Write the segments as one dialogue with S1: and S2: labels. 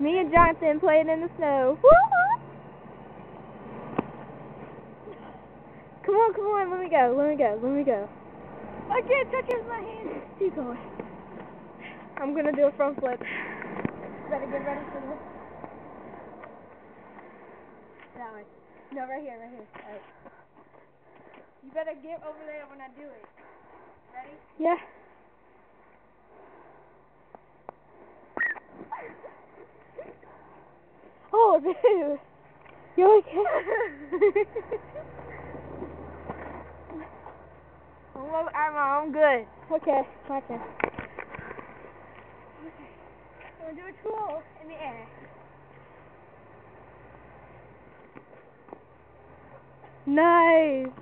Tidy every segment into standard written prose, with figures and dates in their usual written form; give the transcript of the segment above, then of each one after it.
S1: Me and Jonathan playing in the snow. Woo-hoo! Come on, let me go.
S2: I can't touch it with my hand.
S1: Keep going. I'm gonna do a front flip. Better get ready for this. That way. No, right here. Alright.
S2: You better get over there when I do it. Ready?
S1: Yeah. Oh, dude. You okay? I'm good. Okay, my turn.
S2: I'm gonna do a twirl in the air.
S1: Nice.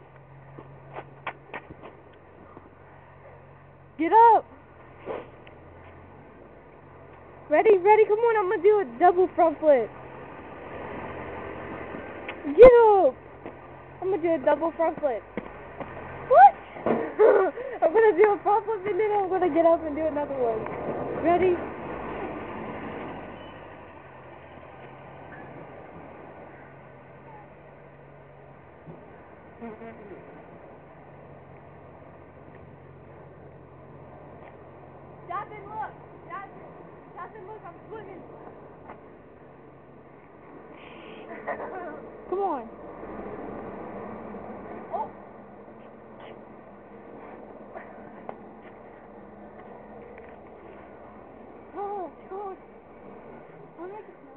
S1: Get up. Ready, come on, I'm gonna do a double front flip. Get up. I'm gonna do a double front flip. What? I'm gonna do a front flip and then I'm gonna get up and do another one. Ready?
S2: Jonathan, look. Jonathan, look, I'm swimming.
S1: Come on.
S2: Oh.
S1: Oh, God.
S2: I'll make it snow.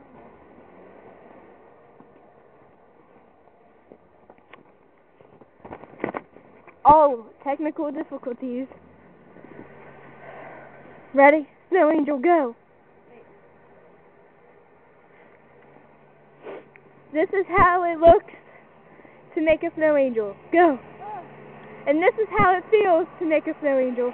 S1: Oh, technical difficulties. Ready? Snow Angel, go. This is how it looks to make a snow angel. Go. And this is how it feels to make a snow angel.